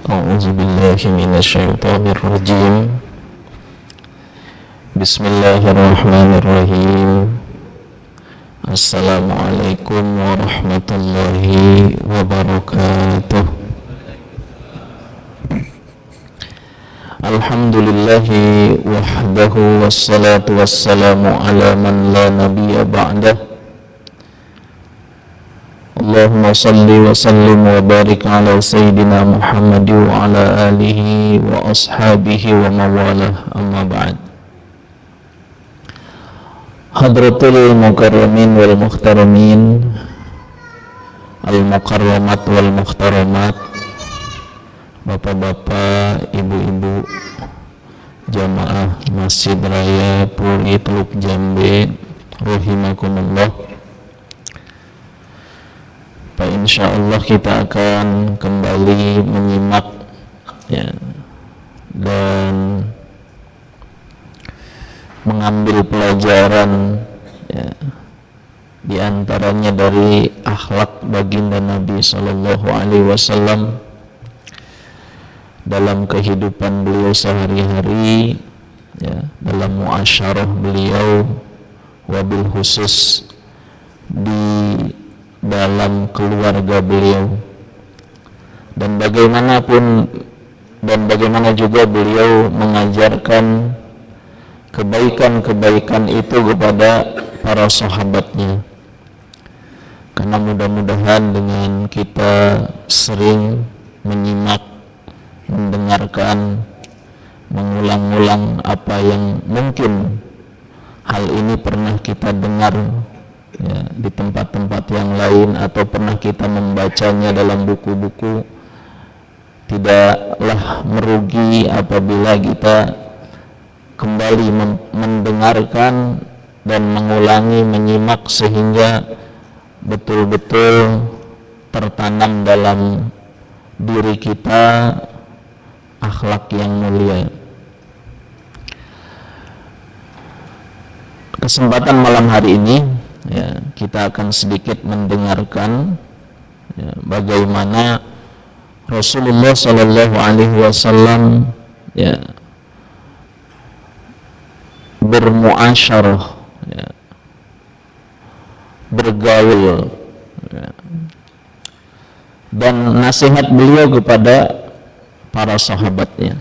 أعوذ بالله من الشيطان الرجيم بسم الله الرحمن الرحيم السلام عليكم ورحمة الله وبركاته الحمد لله وحده والصلاة والسلام على من لا نبي بعده Allahumma salli wa sallim wa barik ala sayyidina Muhammad wa ala alihi wa ashabihi wa mawalah amma ba'd. Hadratul mukarramin wal muhtaramin, al mukarramat wal muhtaramat, bapak-bapak, ibu-ibu, jamaah Masjid Raya Puri Teluk Jambe, rahimakumullah. Insyaallah kita akan kembali menyimak dan mengambil pelajaran di antaranya dari akhlak baginda Nabi Sallallahu Alaihi Wasallam dalam kehidupan beliau sehari-hari, dalam muasyarah beliau, wabil khusus di dalam keluarga beliau, dan bagaimana juga beliau mengajarkan kebaikan-kebaikan itu kepada para sahabatnya. Karena mudah-mudahan dengan kita sering menyimak, mendengarkan, mengulang-ulang apa yang mungkin hal ini pernah kita dengar di tempat-tempat yang lain atau pernah kita membacanya dalam buku-buku, tidaklah merugi apabila kita kembali mendengarkan dan mengulangi, menyimak sehingga betul-betul tertanam dalam diri kita akhlak yang mulia. Kesempatan malam hari ini kita akan sedikit mendengarkan bagaimana Rasulullah Sallallahu Alaihi Wasallam bermuasyarah, bergaul, dan nasihat beliau kepada para sahabatnya.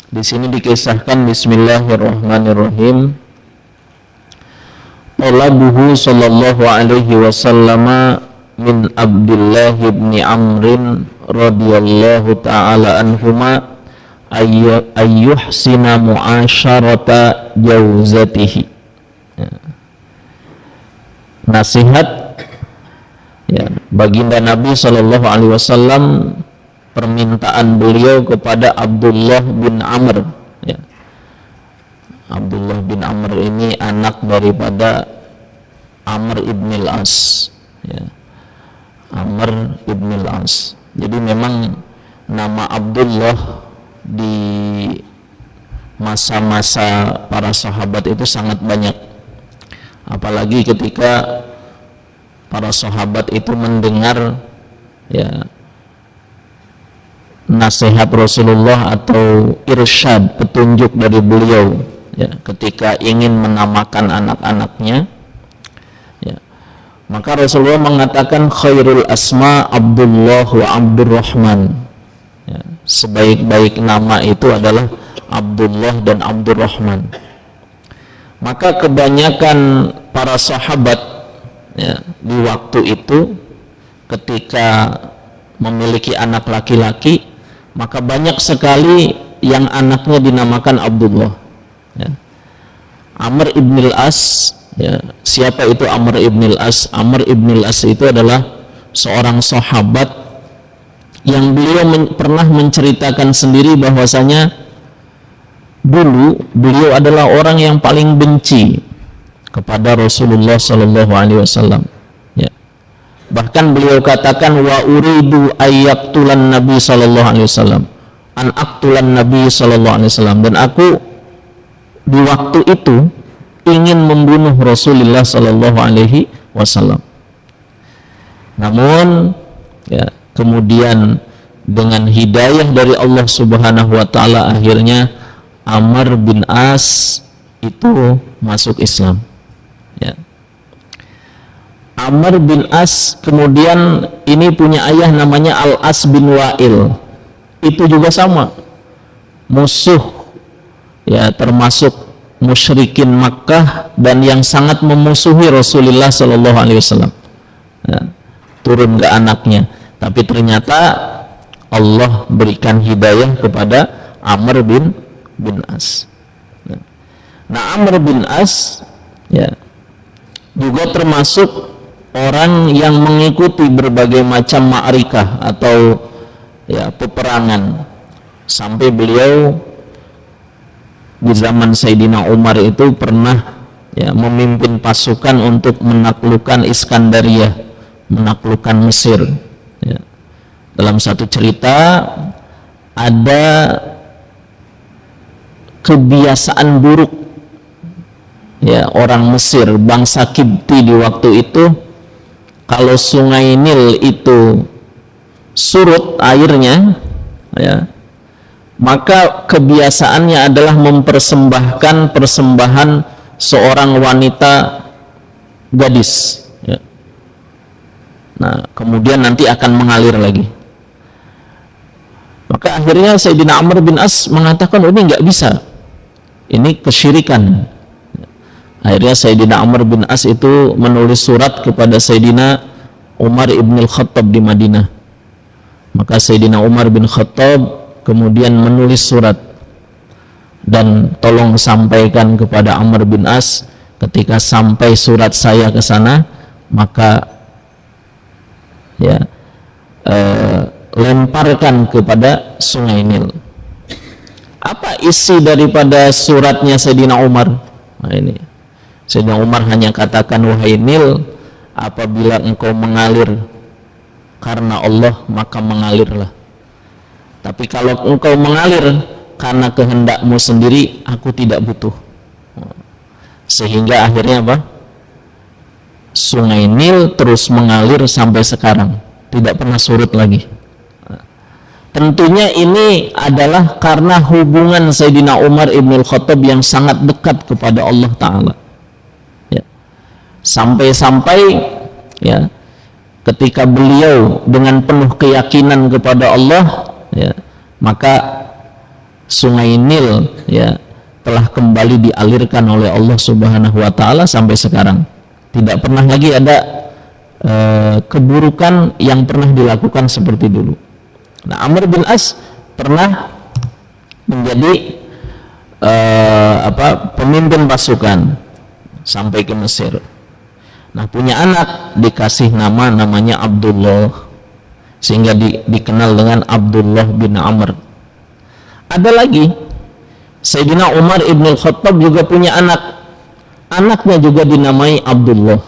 Di sini dikisahkan, Bismillahirrahmanirrahim, Talabuhu sallallahu alaihi wasallam min Abdullah ibn Amrin radhiyallahu ta'ala anhuma ayyuhsina mu'asyarata jawzatihi. Nasihat baginda Nabi sallallahu alaihi wasallam, permintaan beliau kepada Abdullah bin Amr. Abdullah bin Amr ini anak daripada Amr ibn al-As, Amr ibn al-As. Jadi memang nama Abdullah di masa-masa para sahabat itu sangat banyak, apalagi ketika para sahabat itu mendengar nasihat Rasulullah atau irsyad, petunjuk dari beliau ketika ingin menamakan anak-anaknya, maka Rasulullah mengatakan khairul asma Abdullah wa Abdurrahman. Sebaik-baik nama itu adalah Abdullah dan Abdurrahman. Maka kebanyakan para sahabat di waktu itu ketika memiliki anak laki-laki, maka banyak sekali yang anaknya dinamakan Abdullah. Amr ibn al-As, siapa itu Amr ibn al-As? Amr ibn al-As itu adalah seorang sahabat yang beliau pernah menceritakan sendiri bahwasanya dulu beliau adalah orang yang paling benci kepada Rasulullah sallallahu alaihi wasallam. Bahkan beliau katakan, wa uridu ayyaqtulan nabi sallallahu alaihi wasallam, an aqtulan nabi sallallahu alaihi wasallam, dan aku di waktu itu ingin membunuh Rasulullah sallallahu alaihi wasallam. Namun kemudian dengan hidayah dari Allah Subhanahu wa taala akhirnya Amr bin As itu masuk Islam. Ya. Amr bin As kemudian ini punya ayah namanya Al-As bin Wa'il. Itu juga sama, musuh, ya, termasuk musyrikin Makkah dan yang sangat memusuhi Rasulullah Sallallahu Alaihi Wasallam. Ya, turun ke anaknya, tapi ternyata Allah berikan hidayah kepada Amr bin As. Nah, Amr bin As, ya, juga termasuk orang yang mengikuti berbagai macam ma'rikah atau, ya, peperangan, sampai beliau di zaman Sayyidina Umar itu pernah, ya, memimpin pasukan untuk menaklukkan Iskandariyah, menaklukkan Mesir. Ya. Dalam satu cerita ada kebiasaan buruk, ya, orang Mesir, bangsa Kipti di waktu itu, kalau sungai Nil itu surut airnya, ya, maka kebiasaannya adalah mempersembahkan persembahan seorang wanita gadis, ya. Nah, kemudian nanti akan mengalir lagi. Maka akhirnya Sayyidina Amr bin As mengatakan, ini nggak bisa, ini kesyirikan. Akhirnya Sayyidina Amr bin As itu menulis surat kepada Sayyidina Umar ibn al-Khattab di Madinah. Maka Sayyidina Umar bin Khattab kemudian menulis surat, dan tolong sampaikan kepada Amr bin As, ketika sampai surat saya ke sana, maka, ya, lemparkan kepada sungai Nil. Apa isi daripada suratnya Sayyidina Umar? Nah, ini Sayyidina Umar hanya katakan, wahai Nil, apabila engkau mengalir karena Allah, maka mengalirlah. Tapi kalau engkau mengalir karena kehendakmu sendiri, aku tidak butuh. Sehingga akhirnya apa? Sungai Nil terus mengalir sampai sekarang, tidak pernah surut lagi. Tentunya ini adalah karena hubungan Sayyidina Umar ibn al-Khattab yang sangat dekat kepada Allah Ta'ala. Ya. Sampai-sampai, ya, ketika beliau dengan penuh keyakinan kepada Allah, ya, maka sungai Nil, ya, telah kembali dialirkan oleh Allah Subhanahu wa Ta'ala sampai sekarang. Tidak pernah lagi ada keburukan yang pernah dilakukan seperti dulu. Nah, Amr bin As pernah menjadi pemimpin pasukan sampai ke Mesir. Nah, punya anak, dikasih namanya Abdullah, sehingga dikenal dengan Abdullah bin Amr. Ada lagi, Sayyidina Umar ibn al-Khattab juga punya anak, anaknya juga dinamai Abdullah,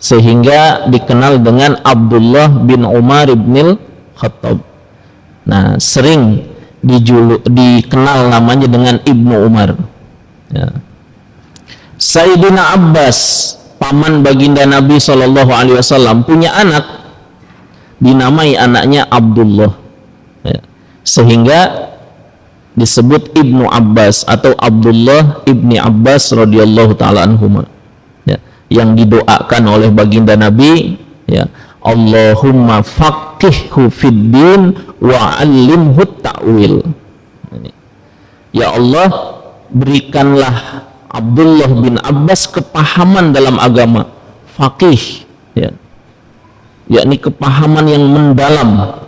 sehingga dikenal dengan Abdullah bin Umar ibn al-Khattab. Nah, sering dikenal namanya dengan Ibnu Umar. Ya. Sayyidina Abbas, paman baginda Nabi SAW, punya anak, dinamai anaknya Abdullah, ya, sehingga disebut Ibnu Abbas atau Abdullah ibni Abbas radhiyallahu taala anhuma, ya, yang didoakan oleh baginda Nabi, ya, Allahumma faqihhu fid din wa 'allimhu ta'wil. Ya Allah, berikanlah Abdullah bin Abbas kepahaman dalam agama, faqih, ya, yakni kepahaman yang mendalam,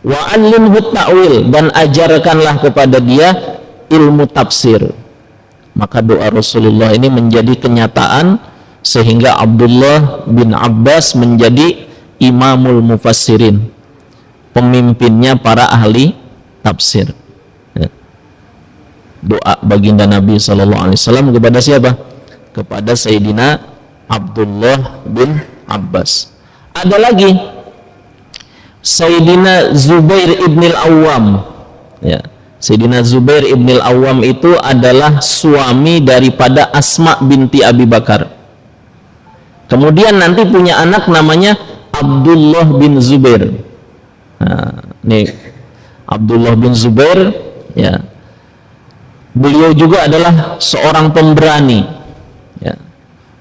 wa 'allimhu ta'wil, dan ajarkanlah kepada dia ilmu tafsir. Maka doa Rasulullah ini menjadi kenyataan, sehingga Abdullah bin Abbas menjadi imamul mufassirin, pemimpinnya para ahli tafsir. Ya. Doa baginda Nabi SAW kepada siapa? Kepada Sayyidina Abdullah bin Abbas. Ada lagi Sayyidina Zubair ibn al-Awwam, ya. Sayyidina Zubair ibn al-Awwam itu adalah suami daripada Asma binti Abi Bakar. Kemudian nanti punya anak namanya Abdullah bin Zubair. Nah, Nih Abdullah bin Zubair, ya, beliau juga adalah seorang pemberani, ya,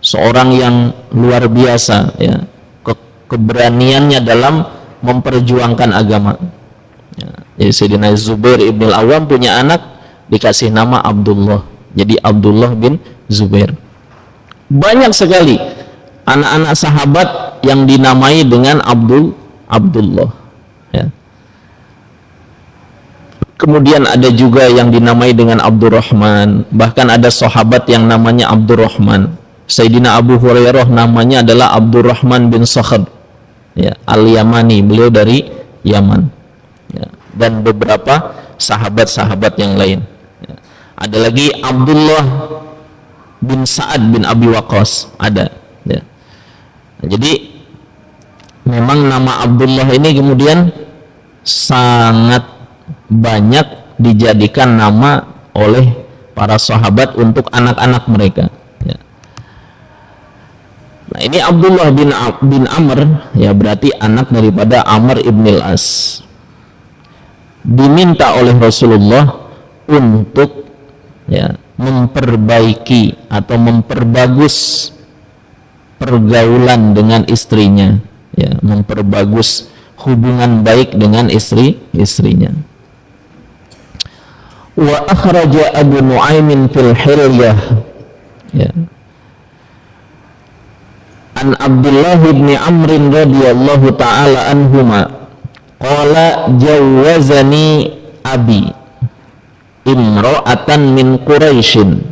seorang yang luar biasa, ya, keberaniannya dalam memperjuangkan agama. Ya, jadi Sayyidina Zubair ibn al-Awwam punya anak dikasih nama Abdullah, jadi Abdullah bin Zubair. Banyak sekali anak-anak sahabat yang dinamai dengan Abdullah, ya. Kemudian ada juga yang dinamai dengan Abdurrahman, bahkan ada sahabat yang namanya Abdurrahman. Sayyidina Abu Hurairah namanya adalah Abdurrahman bin Sakhr, ya, Al-Yamani, beliau dari Yaman, ya, dan beberapa sahabat-sahabat yang lain, ya. Ada lagi Abdullah bin Sa'ad bin Abi Waqqas, ada, ya. Jadi memang nama Abdullah ini kemudian sangat banyak dijadikan nama oleh para sahabat untuk anak-anak mereka, ya. Nah, ini Abdullah bin Amr, ya, berarti anak daripada Amr ibn al-As, diminta oleh Rasulullah untuk, ya, memperbaiki atau memperbagus pergaulan dengan istrinya, ya, memperbagus hubungan baik dengan istrinya. Wa akhraja Abu Nu'aimin fil Hilyah, ya, an Abdullah bin Amr radhiyallahu ta'ala anhuma qala jawazani abi imra'atan min Quraisyin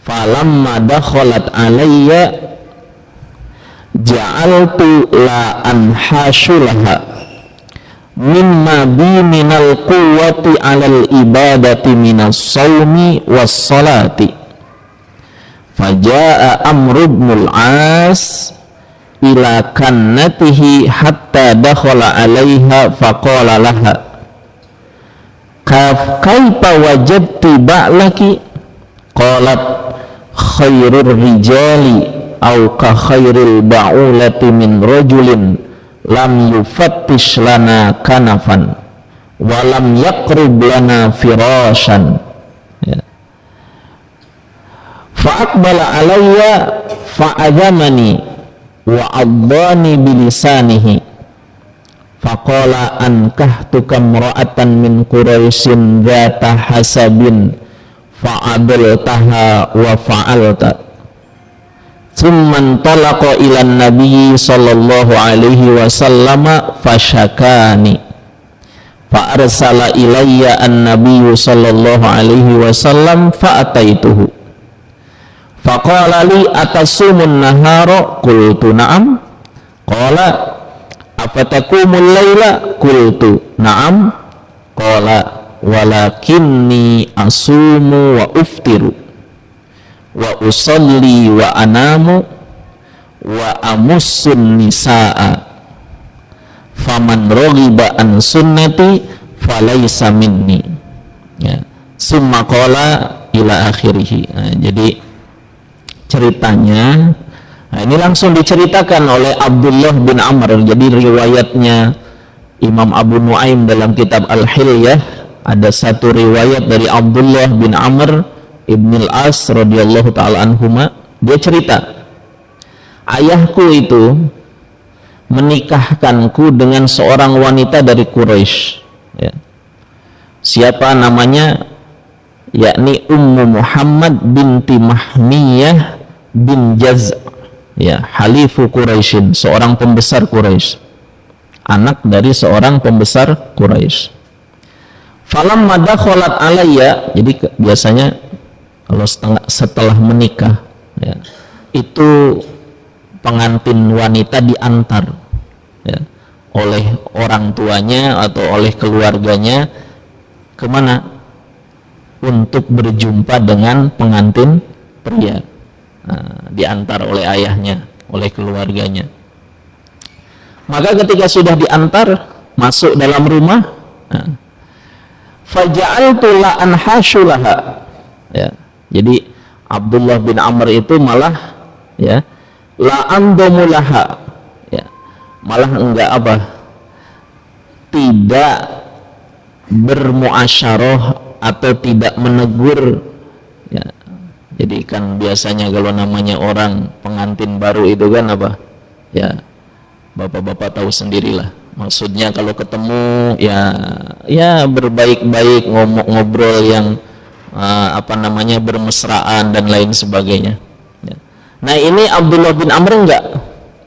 falamma dakhalat alayya ja'altu la anhashulaha mimma bi minal quwwati 'alal ibadati minas shaumi was salati. Faja'a Amr ibn al-As ila kannatihi hatta dakhala 'alaiha faqala laha kaifa wajadti ba'laki? Qalat khairur rijali aw ka khairil ba'ulati min rajulin lam yufattish lana kanafan wa lam yaqrib lana firashan, ya. Fa'aqbala alayya fa'adhamani wa addani bilisanihi faqala ankahtuka imra'atan min Quraisyin dhata hasabin fa'adaltaha wa fa'alta. Thumman talaqa ila nabi sallallahu alaihi wasallam fashakani fa arsala ilayya an-nabiy sallallahu alaihi wasallam fa ataituhu faqala li atasumun nahara qultu na'am qala afatakumul laila qultu na'am qala walakinni asumu wa uftiru wa usalli wa anamu wa amussun nisaa faman raghiba an sunnati falaysa minni, ya. Summa qala ila akhirih. Nah, jadi ceritanya, nah, ini langsung diceritakan oleh Abdullah bin Amr. Jadi riwayatnya Imam Abu Nu'aim dalam kitab Al-Hilyah, ada satu riwayat dari Abdullah bin Amr Ibn al-As radhiyallahu ta'ala anhuma. Dia cerita, ayahku itu menikahkanku dengan seorang wanita dari Quraisy, ya. Siapa namanya? Yakni Ummu Muhammad binti Mahmiyah bin Jaz', ya, halifu Quraisyin, seorang pembesar Quraisy, anak dari seorang pembesar Quraisy. Falamma dakhalat alayya, jadi biasanya kalau setelah menikah, ya, itu pengantin wanita diantar, ya, oleh orang tuanya atau oleh keluarganya kemana? Untuk berjumpa dengan pengantin pria. Nah, diantar oleh ayahnya, oleh keluarganya. Maka ketika sudah diantar masuk dalam rumah, nah, faja'altu la anhashulaha, ya. Jadi Abdullah bin Amr itu malah, ya, la andamulaha, ya, malah enggak apa, tidak bermuasyarah atau tidak menegur, ya. Jadi kan biasanya kalau namanya orang pengantin baru itu kan apa, ya bapak-bapak tahu sendirilah, maksudnya kalau ketemu ya berbaik-baik, ngobrol yang bermesraan dan lain sebagainya, ya. Nah ini Abdullah bin Amr enggak,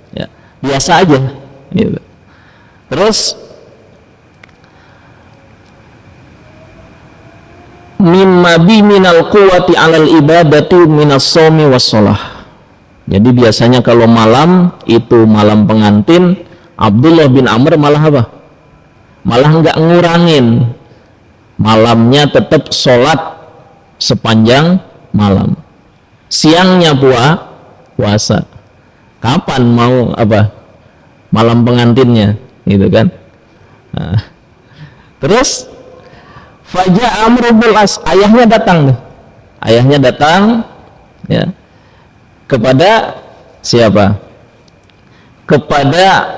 ya, biasa aja gitu. Terus mimma bi minal quwwati 'alal ibadati minas shaumi was shalah. Jadi biasanya kalau malam itu malam pengantin, Abdullah bin Amr malah apa? Malah enggak ngurangin. Malamnya tetap sholat sepanjang malam. Siangnya puasa. Kapan mau apa? Malam pengantinnya, gitu kan? Nah, terus Faja Amr bin As, ayahnya datang, ya, kepada siapa? Kepada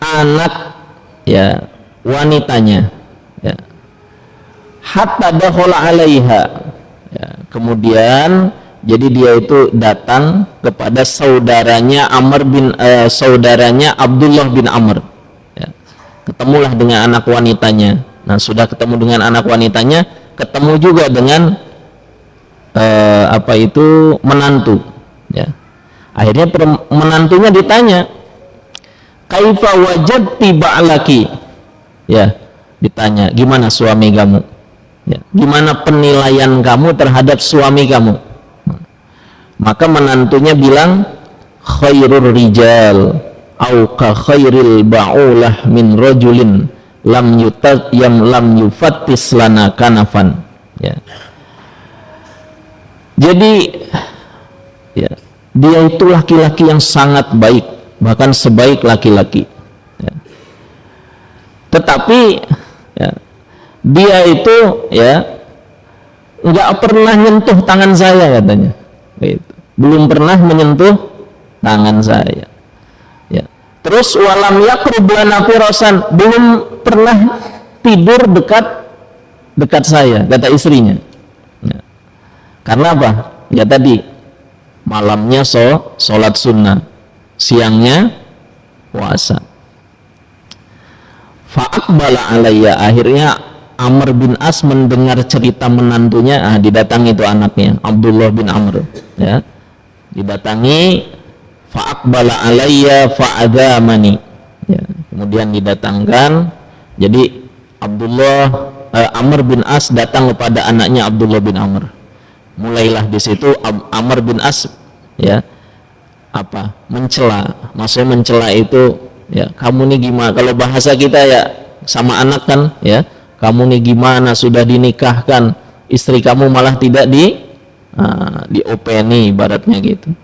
anak, ya, wanitanya, ya. Hatta dakhala 'alaiha, ya, kemudian jadi dia itu datang kepada saudaranya saudaranya Abdullah bin Amr, ya. Ketemulah dengan anak wanitanya. Nah, sudah ketemu dengan anak wanitanya, ketemu juga dengan menantu, ya. Akhirnya menantunya ditanya, kaifa wajadti ba'laki, ya, ditanya gimana suami kamu, ya, gimana penilaian kamu terhadap suami kamu. Maka menantunya bilang, khairur rijal au ka khairil ba'ulah min rajulin lam yufattis lana kanafan, ya. Jadi, ya, dia itu laki-laki yang sangat baik, bahkan sebaik laki-laki, ya. Tetapi, ya, dia itu, ya, nggak pernah nyentuh tangan saya, katanya, gitu. Belum pernah menyentuh tangan saya, ya. Terus walam yaqrub lana firasan, belum pernah tidur dekat saya, kata istrinya, ya. Karena apa? Ya tadi malamnya sholat sunnah, siangnya puasa. Fa'aqbala alayya, akhirnya Amr bin As mendengar cerita menantunya, didatangi itu anaknya Abdullah bin Amr, ya, didatangi. Fa'aqbala alayya fa'adhamani, ya, kemudian didatangkan. Jadi Amr bin As datang kepada anaknya Abdullah bin Amr. Mulailah di situ Amr bin As, ya, mencela. Maksudnya mencela itu, ya, kamu nih gimana, kalau bahasa kita ya sama anak kan, ya, kamu nih gimana, sudah dinikahkan istri kamu malah tidak diopeni, ibaratnya gitu.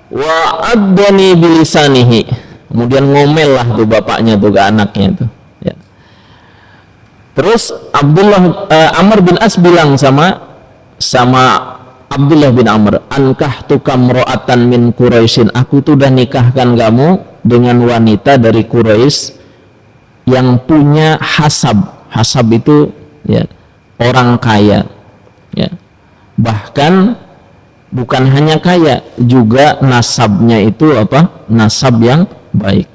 Wa addani bilisanihi, kemudian ngomel lah tuh bapaknya tuh ke anaknya tuh, ya. Terus Amr bin As bilang sama Abdullah bin Amr, ankahtu kamro'atan min Quraisyin, aku tuh udah nikahkan kamu dengan wanita dari Quraisy yang punya hasab. Hasab itu, ya, orang kaya, ya. Bahkan bukan hanya kaya, juga nasabnya itu nasab yang baik.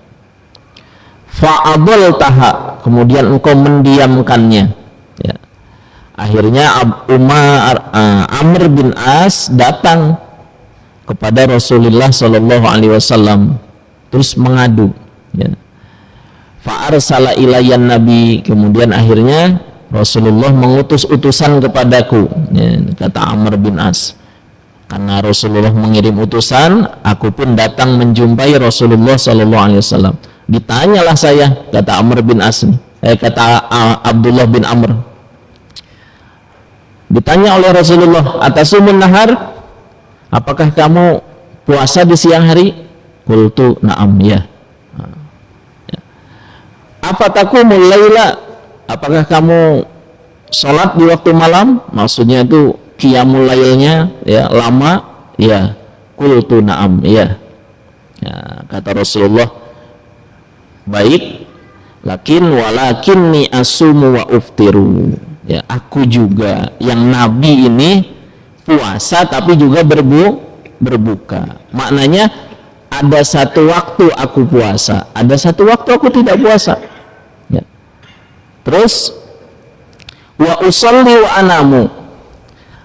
Fa'adaltaha, kemudian engkau mendiamkannya, ya. Akhirnya Amr bin As datang kepada Rasulullah Shallallahu Alaihi Wasallam, terus mengadu, ya. Fa'arsala ilayyan Nabi, kemudian akhirnya Rasulullah mengutus utusan kepadaku, ya, kata Amr bin As. Karena Rasulullah mengirim utusan, aku pun datang menjumpai Rasulullah Shallallahu Alaihi Wasallam. Ditanyalah saya, kata Amr bin As, kata Abdullah bin Amr, ditanya oleh Rasulullah, atasumun nahar, apakah kamu puasa di siang hari? Qultu na'am, ya. Afatakumul laila, apakah kamu sholat di waktu malam? Maksudnya itu qiyamul lailnya, ya, lama, ya. Qultu na'am, ya. Ya, kata Rasulullah, baik, walakinni asumu wa uftiru, ya, aku juga yang nabi ini puasa tapi juga berbuka. Maknanya ada satu waktu aku puasa, ada satu waktu aku tidak puasa, ya. Terus wa usolli wa anamu,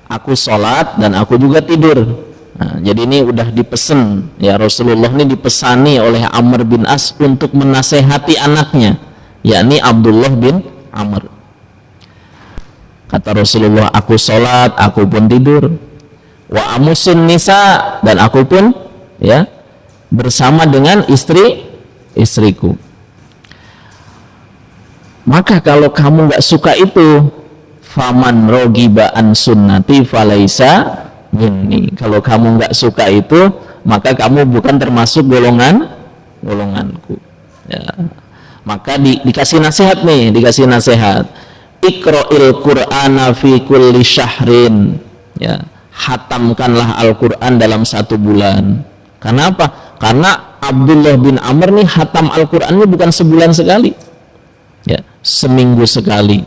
aku sholat dan aku juga tidur. Nah, jadi ini udah dipesen, ya, Rasulullah ini dipesani oleh Amr bin As untuk menasehati anaknya, yakni Abdullah bin Amr. Kata Rasulullah, aku sholat, aku pun tidur. Wa amusun nisa, dan aku pun, ya, bersama dengan istriku. Maka kalau kamu nggak suka itu, faman rogiba an sunnati falaisa minni. Kalau kamu nggak suka itu, maka kamu bukan termasuk golonganku. Ya. Maka dikasih nasihat nih, dikasih nasihat. Iqra'il Qur'ana fi kulli syahrin. Ya, hatamkanlah Al-Qur'an dalam 1 bulan. Karena apa? Karena Abdullah bin Amr nih hatam Al-Qur'annya bukan sebulan sekali. Ya, seminggu sekali,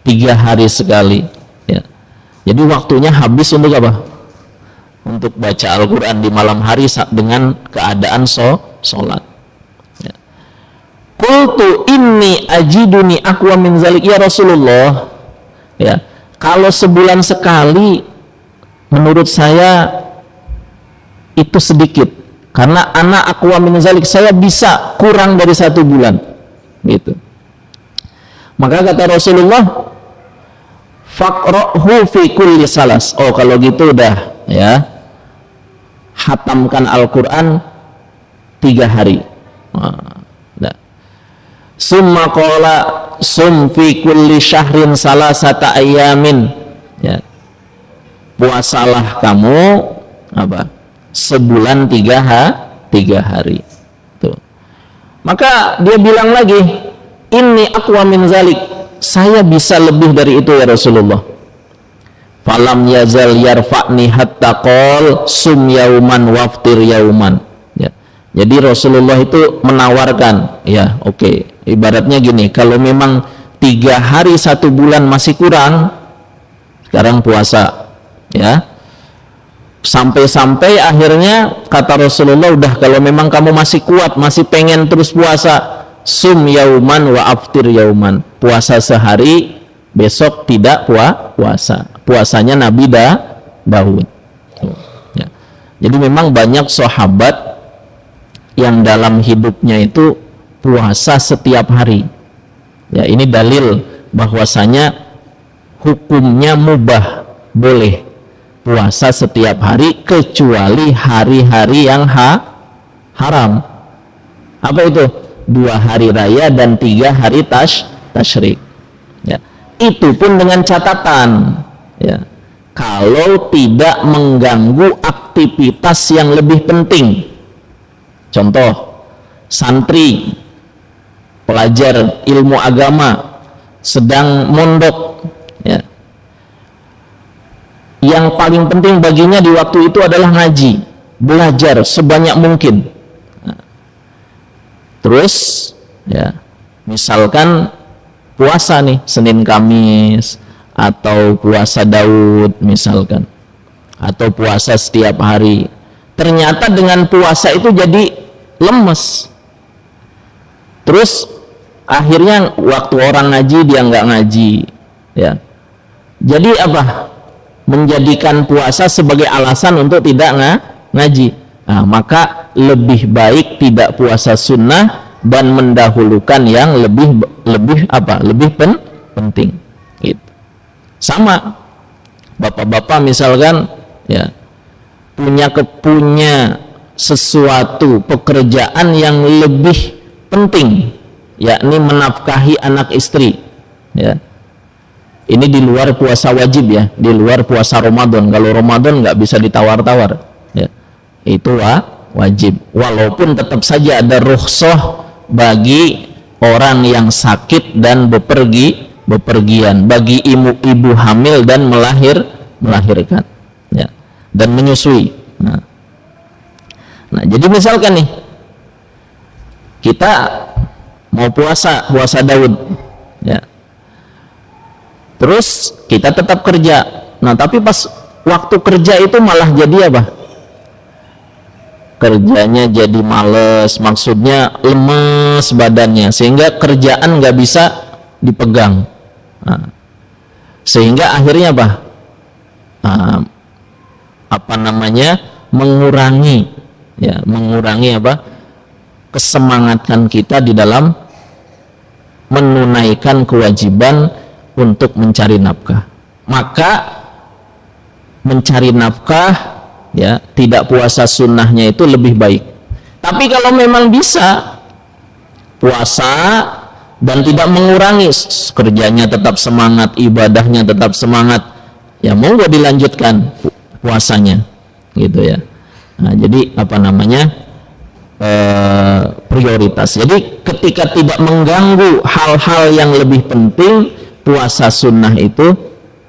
3 hari sekali. Ya. Jadi waktunya habis untuk apa? Untuk baca Al-Quran di malam hari dengan keadaan sholat. Ya. Qultu inni ajiduni aqwa min zalik ya Rasulullah. Ya, kalau sebulan sekali menurut saya itu sedikit. Karena anak aqwa min zalik, saya bisa kurang dari 1 bulan. Gitu. Maka kata Rasulullah, faqra'hu fi kulli salas. Oh, kalau gitu udah, ya, hatamkan Al-Quran 3 hari. Summa qala sum fi kulli syahrin salasata ayamin. Ya, puasalah kamu apa? Sebulan 3 hari. Tuh. Maka dia bilang lagi, inni aqwa min zalik, saya bisa lebih dari itu ya Rasulullah. Falam yazal yarfa'ni hatta qol sum yauman waftir yauman. Ya. Jadi Rasulullah itu menawarkan, ya, oke. Ibaratnya gini, kalau memang 3 hari 1 bulan masih kurang, sekarang puasa, ya. Sampai-sampai akhirnya kata Rasulullah, udah, kalau memang kamu masih kuat, masih pengen terus puasa, sum yauman wa aftir yauman, puasa sehari, besok tidak puasa. Puasanya Nabi Daud. Ya. Jadi memang banyak sahabat yang dalam hidupnya itu puasa setiap hari. Ya, ini dalil bahwasanya hukumnya mubah, boleh puasa setiap hari kecuali hari-hari yang haram. Apa itu? 2 hari raya dan 3 hari tasyrik. Ya. Itu pun dengan catatan, ya, kalau tidak mengganggu aktivitas yang lebih penting. Contoh, santri, pelajar ilmu agama sedang mondok, ya, yang paling penting baginya di waktu itu adalah ngaji, belajar sebanyak mungkin. Nah, terus, ya, misalkan puasa nih Senin Kamis, atau puasa Daud misalkan, atau puasa setiap hari, ternyata dengan puasa itu jadi lemes, terus akhirnya waktu orang ngaji dia nggak ngaji, ya. Jadi apa? Menjadikan puasa sebagai alasan untuk tidak ngaji. Nah, maka lebih baik tidak puasa sunnah dan mendahulukan yang lebih penting. Gitu. Sama bapak-bapak misalkan, ya, punya sesuatu pekerjaan yang lebih penting, yakni menafkahi anak istri, ya. Ini di luar puasa wajib, ya, di luar puasa Ramadan. Kalau Ramadan nggak bisa ditawar-tawar, ya, itu wajib. Walaupun tetap saja ada rukhsah bagi orang yang sakit dan bepergian, bagi ibu hamil dan melahirkan, ya, dan menyusui. Nah, jadi misalkan nih kita mau puasa Daud, ya. Terus kita tetap kerja. Nah, tapi pas waktu kerja itu malah jadi apa? Kerjanya jadi males, maksudnya lemes badannya, sehingga kerjaan nggak bisa dipegang. Nah, sehingga akhirnya mengurangi kesemangatan kita di dalam menunaikan kewajiban untuk mencari nafkah. Maka mencari nafkah, ya, tidak puasa sunnahnya itu lebih baik. Tapi kalau memang bisa puasa dan tidak mengurangi, kerjanya tetap semangat, ibadahnya tetap semangat, ya monggo dilanjutkan puasanya, gitu ya. Nah, jadi prioritas. Jadi ketika tidak mengganggu hal-hal yang lebih penting, puasa sunnah itu,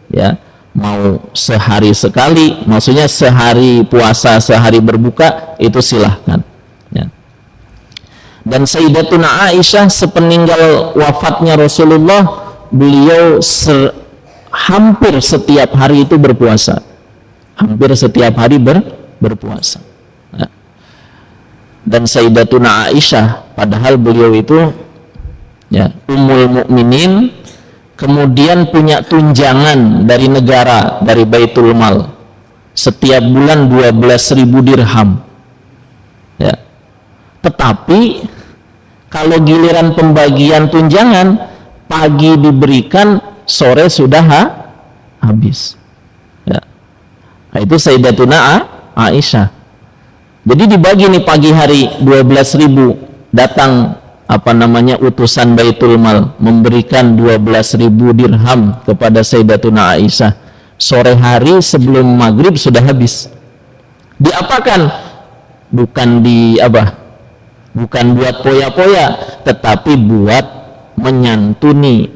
ya, mau sehari sekali, maksudnya sehari puasa sehari berbuka, itu silahkan, ya. Dan Sayyidatuna Aisyah sepeninggal wafatnya Rasulullah, beliau hampir setiap hari itu berpuasa, hampir setiap hari berpuasa, ya. Dan Sayyidatuna Aisyah, padahal beliau itu, ya, Ummul Mukminin, kemudian punya tunjangan dari negara, dari Baitul Mal, setiap bulan 12.000 dirham, ya. Tetapi kalau giliran pembagian tunjangan, pagi diberikan, sore sudah habis, ya. Nah, itu Sayyidatuna Aisyah. Jadi dibagi nih, pagi hari 12.000, datang utusan Baitul Mal memberikan 12.000 dirham kepada Sayyidatuna Aisyah. Sore hari sebelum maghrib sudah habis. Diapakan? Bukan buat poya-poya, tetapi buat menyantuni,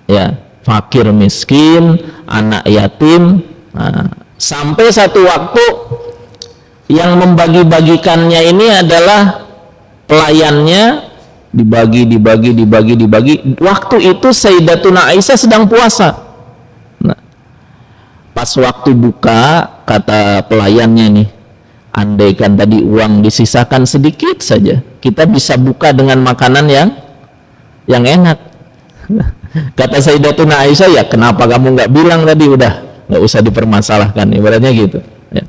ya, fakir miskin, anak yatim. Nah, sampai satu waktu yang membagi-bagikannya ini adalah pelayannya, dibagi. Waktu itu Sayyidatuna Aisyah sedang puasa. Nah, pas waktu buka, kata pelayannya nih, andaikan tadi uang disisakan sedikit saja, kita bisa buka dengan makanan yang enak. Kata Sayyidatuna Aisyah, ya kenapa kamu nggak bilang tadi, udah nggak usah dipermasalahkan, ibaratnya gitu, ya.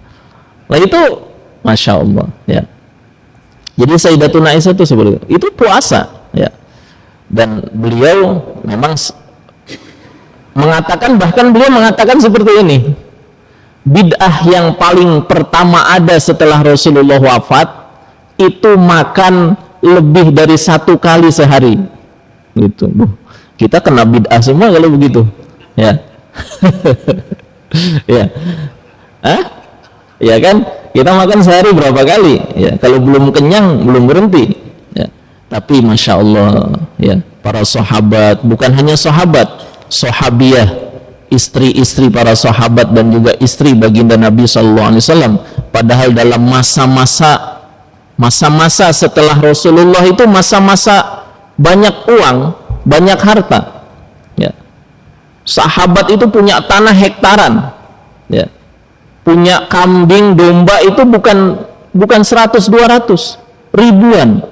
Nah itu Masya Allah, ya. Jadi Sayyidatuna Aisyah itu seperti itu puasa, ya. Dan beliau memang bahkan beliau mengatakan seperti ini, bid'ah yang paling pertama ada setelah Rasulullah wafat itu makan lebih dari 1 kali sehari, gitu. Kita kena bid'ah semua kalau begitu, ya. Ya, ya kan, kita makan sehari berapa kali, ya, kalau belum kenyang belum berhenti, ya. Tapi Masya Allah, ya, para sahabat, bukan hanya sahabiyah, istri-istri para sahabat dan juga istri baginda Nabi SAW, padahal dalam masa-masa setelah Rasulullah itu masa-masa banyak uang, banyak harta, ya. Sahabat itu punya tanah hektaran, ya, punya kambing domba itu bukan 100-200, ribuan.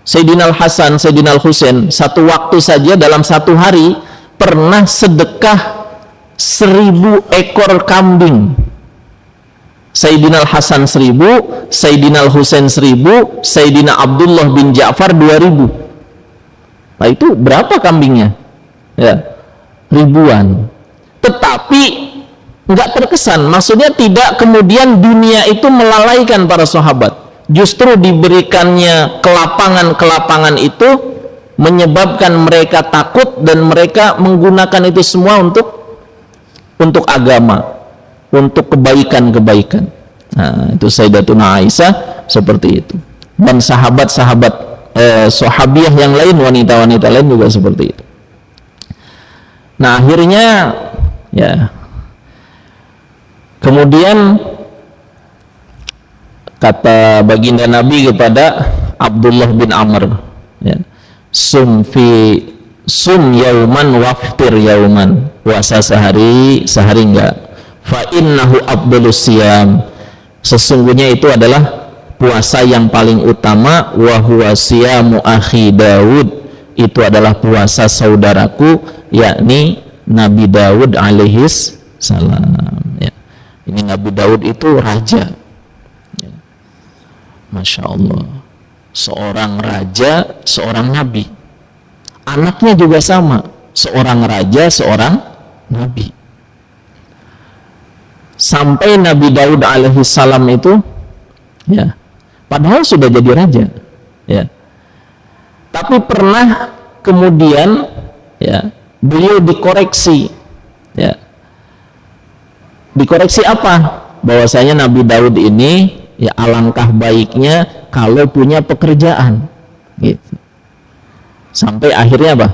Sayyidina Al-Hasan, Sayyidina Al-Husain satu waktu saja dalam satu hari pernah sedekah 1000 ekor kambing. Sayyidina Al-Hasan 1000, Sayyidina Al-Husain 1000, Sayyidina Abdullah bin Ja'far 2000. Nah itu berapa kambingnya? Ya, ribuan. Tetapi nggak terkesan, maksudnya tidak kemudian dunia itu melalaikan para sahabat, justru diberikannya kelapangan itu menyebabkan mereka takut dan mereka menggunakan itu semua untuk agama, untuk kebaikan. Nah, itu Sayyidatuna Aisyah seperti itu, dan sahabat-sahabat sahabiyah yang lain, wanita-wanita lain juga seperti itu. Nah akhirnya, ya, kemudian kata baginda Nabi kepada Abdullah bin Amr, ya, sum yauman waftir yauman, puasa sehari enggak. Fa innahu afdalus siyam, sesungguhnya itu adalah puasa yang paling utama. Wa huwa siyamu akhi Daud, itu adalah puasa saudaraku, yakni Nabi Daud alaihis salam. Ya. Ini Nabi Daud itu raja. Ya. Masya Allah, seorang raja, seorang nabi. Anaknya juga sama, seorang raja, seorang nabi. Sampai Nabi Daud alaihi salam itu, ya, padahal sudah jadi raja, ya, tapi pernah kemudian, ya, beliau dikoreksi, ya, dikoreksi apa? Bahwasanya Nabi Daud ini, ya, alangkah baiknya kalau punya pekerjaan, gitu. Sampai akhirnya apa?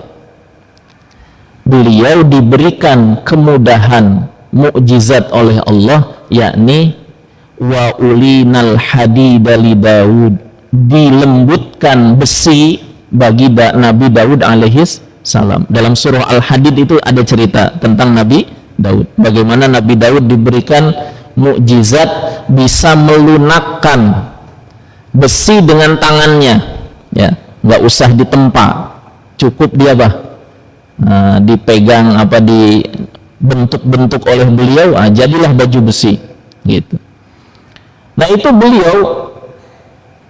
Beliau diberikan kemudahan, mukjizat oleh Allah, yakni wa ulinal hadida li Daud, dilembutkan besi bagi Nabi Daud alaihi salam. Dalam surah Al-Hadid itu ada cerita tentang Nabi Daud, bagaimana Nabi Daud diberikan mukjizat bisa melunakkan besi dengan tangannya, ya, nggak usah ditempa, cukup dia dipegang, dibentuk-bentuk oleh beliau, jadilah baju besi, gitu. Nah itu beliau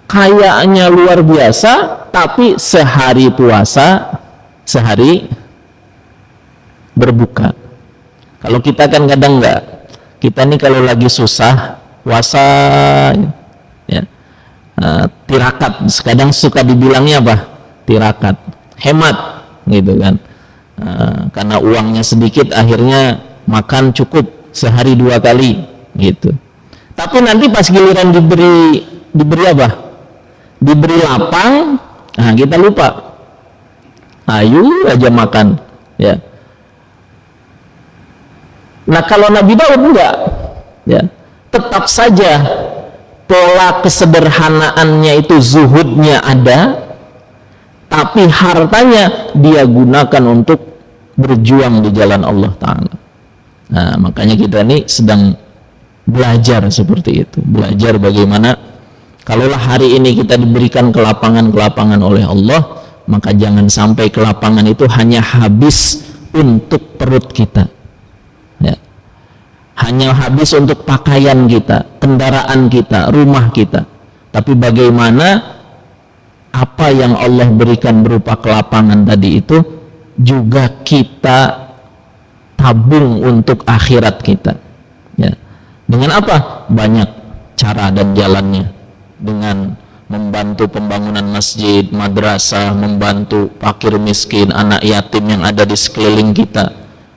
kayaknya luar biasa, tapi sehari puasa, sehari berbuka. Kalau kita kan kadang enggak, kita nih kalau lagi susah puasa, ya, tirakat, kadang suka dibilangnya tirakat, hemat, gitu kan. Karena uangnya sedikit, akhirnya makan cukup sehari 2 kali, gitu. Tapi nanti pas giliran diberi diberi lapang, kita lupa, ayo aja makan, ya. Nah kalau Nabi Daud enggak, ya, tetap saja pola kesederhanaannya itu, zuhudnya ada, tapi hartanya dia gunakan untuk berjuang di jalan Allah Ta'ala. Nah makanya kita ini sedang belajar seperti itu, belajar bagaimana kalaulah hari ini kita diberikan kelapangan oleh Allah, maka jangan sampai kelapangan itu hanya habis untuk perut kita, ya, hanya habis untuk pakaian kita, kendaraan kita, rumah kita, tapi bagaimana apa yang Allah berikan berupa kelapangan tadi itu juga kita tabung untuk akhirat kita, ya. Dengan apa? Banyak cara dan jalannya, dengan membantu pembangunan masjid, madrasah, membantu fakir miskin, anak yatim yang ada di sekeliling kita,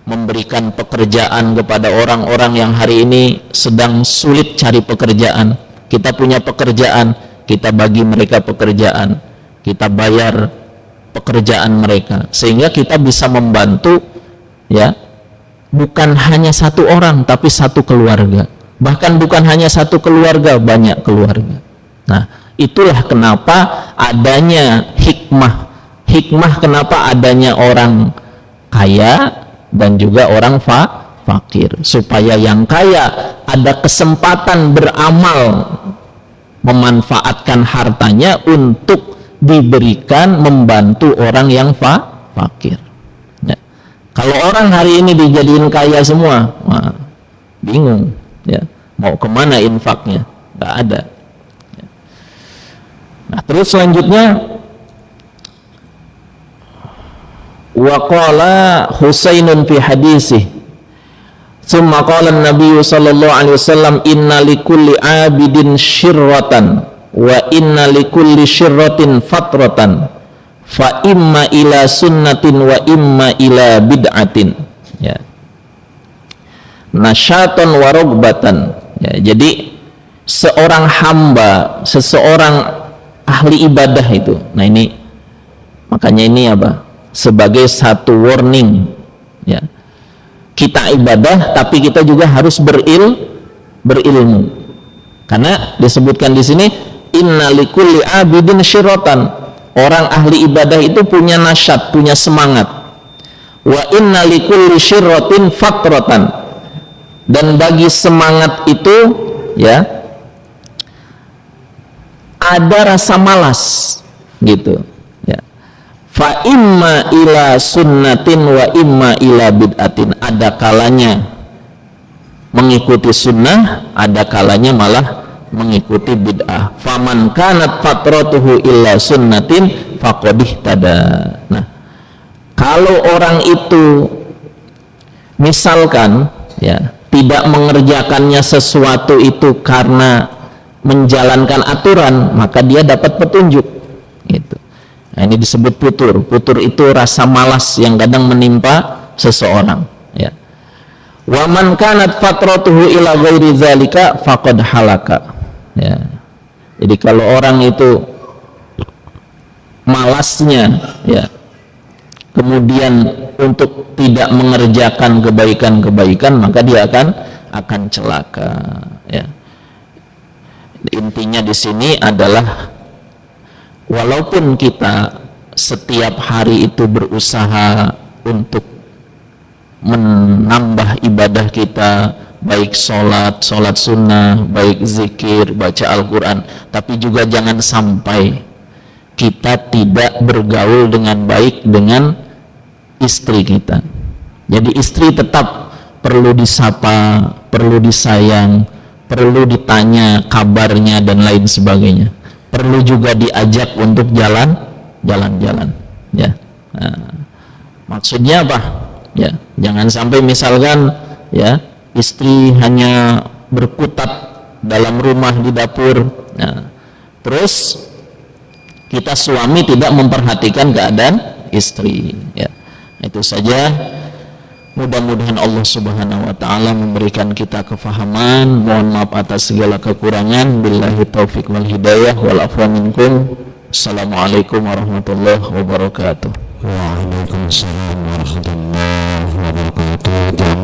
memberikan pekerjaan kepada orang-orang yang hari ini sedang sulit cari pekerjaan. Kita punya pekerjaan, kita bagi mereka pekerjaan, kita bayar pekerjaan mereka, sehingga kita bisa membantu, ya, bukan hanya satu orang tapi satu keluarga, bahkan bukan hanya satu keluarga, banyak keluarga. Nah itulah kenapa adanya hikmah kenapa adanya orang kaya dan juga orang fakir, supaya yang kaya ada kesempatan beramal, memanfaatkan hartanya untuk diberikan membantu orang yang fakir, ya. Kalau orang hari ini dijadiin kaya semua, bingung, ya, mau kemana infaknya, nggak ada, ya. Nah terus selanjutnya, wa qala Husainun fi hadisih, summa qala an-nabiy sallallahu alaihi wasallam, inna likulli abidin syirratan wa inna likulli syirratin fatratan, fa imma ila sunnatin wa imma ila bid'atin, ya, nasyatan wa rogbatan, ya. Jadi seorang hamba, seseorang ahli ibadah itu, nah ini makanya ini sebagai satu warning, ya, kita ibadah tapi kita juga harus berilmu, karena disebutkan di sini inna likulli abidin syiratan, orang ahli ibadah itu punya nasyat, punya semangat. Wa inna likulli syirratin fatratan, dan bagi semangat itu ya ada rasa malas gitu ya. Fa imma ila sunnatin wa imma ila bid'atin, ada kalanya mengikuti sunnah, ada kalanya malah mengikuti bid'ah. Faman kanat fatratuhu illa sunnatin faqadih tada. Nah, kalau orang itu misalkan ya tidak mengerjakannya sesuatu itu karena menjalankan aturan, maka dia dapat petunjuk gitu. Nah, ini disebut futur. Futur itu rasa malas yang kadang menimpa seseorang ya. Wa man kanat fatratuhu ila ghairi zalika faqad halaka ya. Jadi kalau orang itu malasnya ya, kemudian untuk tidak mengerjakan kebaikan-kebaikan, maka dia akan celaka ya. Intinya di sini adalah walaupun kita setiap hari itu berusaha untuk menambah ibadah kita, baik sholat sunnah, baik zikir, baca Al-Quran, tapi juga jangan sampai kita tidak bergaul dengan baik dengan istri kita. Jadi istri tetap perlu disapa, perlu disayang, perlu ditanya kabarnya dan lain sebagainya. Perlu juga diajak untuk jalan-jalan ya. Nah, maksudnya apa? Ya, jangan sampai misalkan ya istri hanya berkutat dalam rumah di dapur. Nah, terus kita suami tidak memperhatikan keadaan istri ya. Itu saja, mudah-mudahan Allah Subhanahu wa taala memberikan kita kefahaman. Mohon maaf atas segala kekurangan. Billahi taufik wal hidayah wal afwa minkum. Assalamualaikum warahmatullahi wabarakatuh. Waalaikumsalam warahmatullahi wabarakatuh.